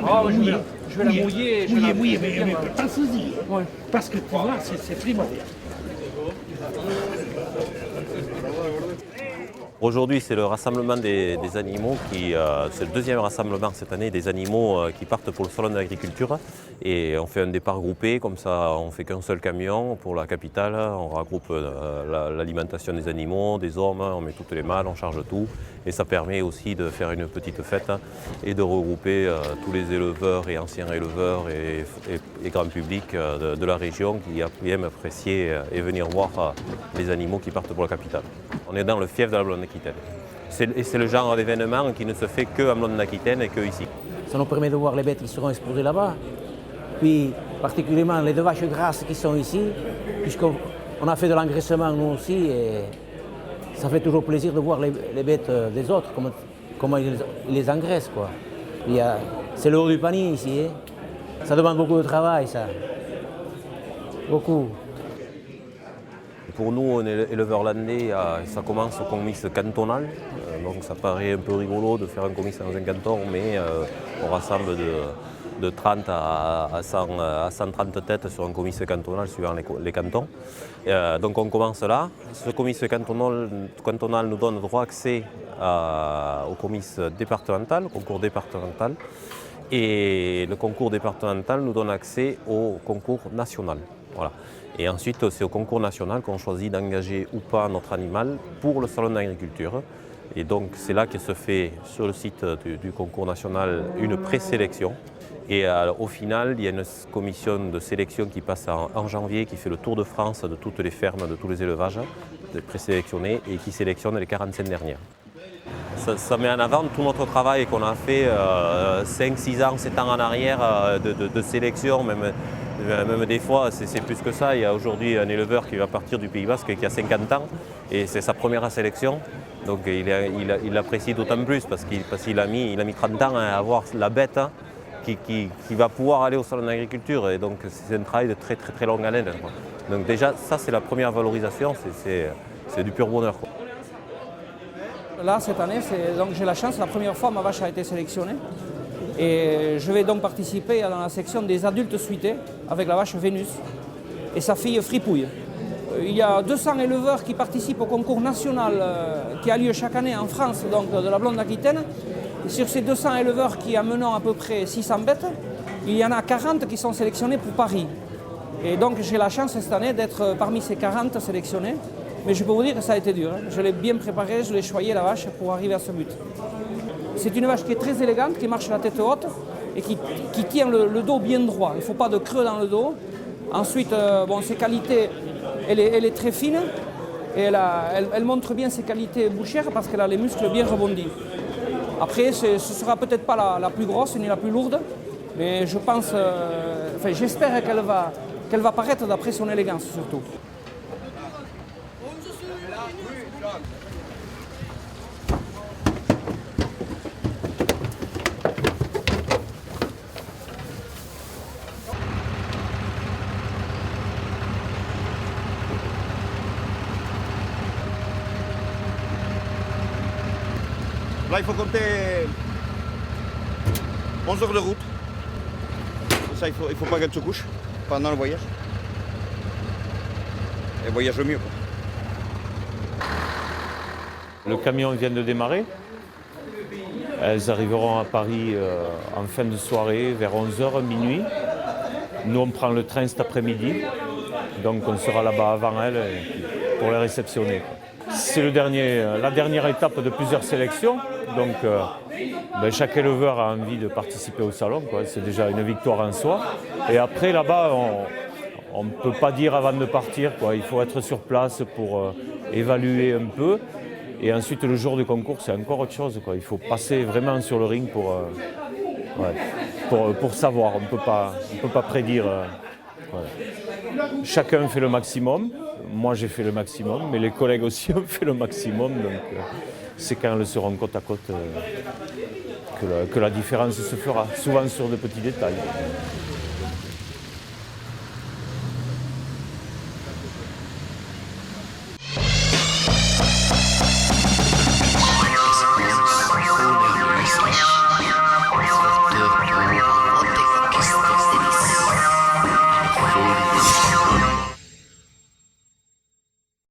Ah, je vais la mouiller. Mouiller, mais pense-y. Ouais. Parce que tu vois, c'est primordial. Aujourd'hui, c'est le rassemblement des animaux, c'est le deuxième rassemblement cette année des animaux qui partent pour le salon de l'agriculture. Et on fait un départ groupé, comme ça on ne fait qu'un seul camion pour la capitale. On regroupe l'alimentation des animaux, des hommes, on met toutes les malles, on charge tout. Et ça permet aussi de faire une petite fête et de regrouper tous les éleveurs et anciens éleveurs et grand public de la région qui aiment apprécier et venir voir les animaux qui partent pour la capitale. On est dans le fief de la Blonde-Aquitaine. Et c'est le genre d'événement qui ne se fait qu'en Blonde-Aquitaine et qu'ici. Ça nous permet de voir les bêtes qui seront exposées là-bas. Puis particulièrement les deux vaches grasses qui sont ici, puisqu'on a fait de l'engraissement nous aussi. Et ça fait toujours plaisir de voir les bêtes des autres, comment ils les engraissent, quoi. C'est le haut du panier ici. Hein. Ça demande beaucoup de travail, ça. Beaucoup. Pour nous, on est éleveurs landais, ça commence au comice cantonal. Donc ça paraît un peu rigolo de faire un comice dans un canton, mais on rassemble de 30 à 130 têtes sur un comice cantonal suivant les cantons. Donc on commence là. Ce comice cantonal nous donne droit accès au comice départemental, au concours départemental. Et le concours départemental nous donne accès au concours national. Voilà. Et ensuite, c'est au concours national qu'on choisit d'engager ou pas notre animal pour le salon d'agriculture. Et donc, c'est là que se fait, sur le site du concours national, une présélection. Et au final, il y a une commission de sélection qui passe en janvier, qui fait le tour de France de toutes les fermes, de tous les élevages présélectionnés et qui sélectionne les 45 dernières. Ça met en avant tout notre travail qu'on a fait 5, 6 ans, 7 ans en arrière de sélection, même des fois c'est plus que ça. Il y a aujourd'hui un éleveur qui va partir du Pays Basque qui a 50 ans et c'est sa première sélection. Donc il l'apprécie d'autant plus parce qu'il a mis 30 ans à avoir la bête qui va pouvoir aller au salon d'agriculture. Et donc c'est un travail de très très très longue haleine. Donc déjà ça c'est la première valorisation, c'est du pur bonheur, quoi. Là, cette année, j'ai la chance, la première fois ma vache a été sélectionnée. Et je vais donc participer dans la section des adultes suités avec la vache Vénus et sa fille Fripouille. Il y a 200 éleveurs qui participent au concours national qui a lieu chaque année en France, donc de la Blonde-Aquitaine. Et sur ces 200 éleveurs qui amènent à peu près 600 bêtes, il y en a 40 qui sont sélectionnés pour Paris. Et donc j'ai la chance cette année d'être parmi ces 40 sélectionnés. Mais je peux vous dire que ça a été dur. Hein. Je l'ai bien préparée, je l'ai choyée la vache pour arriver à ce but. C'est une vache qui est très élégante, qui marche la tête haute et qui tient le dos bien droit. Il ne faut pas de creux dans le dos. Ensuite, ses qualités, elle est très fine et elle montre bien ses qualités bouchères parce qu'elle a les muscles bien rebondis. Après, ce ne sera peut-être pas la plus grosse ni la plus lourde, mais je pense, j'espère qu'elle va paraître d'après son élégance surtout. Là, il faut compter 11 heures de route. Ça, il faut pas qu'elle se couche pendant le voyage. Elle voyage mieux, quoi. Le camion vient de démarrer. Elles arriveront à Paris en fin de soirée, vers 11h, minuit. Nous, on prend le train cet après-midi. Donc, on sera là-bas avant elles pour les réceptionner. C'est la dernière étape de plusieurs sélections. Donc, chaque éleveur a envie de participer au salon, quoi. C'est déjà une victoire en soi. Et après, là-bas, on ne peut pas dire avant de partir, quoi. Il faut être sur place pour évaluer un peu. Et ensuite, le jour du concours, c'est encore autre chose, quoi. Il faut passer vraiment sur le ring pour savoir. On ne peut pas prédire. Voilà. Chacun fait le maximum. Moi, j'ai fait le maximum, mais les collègues aussi ont fait le maximum. Donc, c'est quand elles seront côte à côte que la différence se fera, souvent sur de petits détails.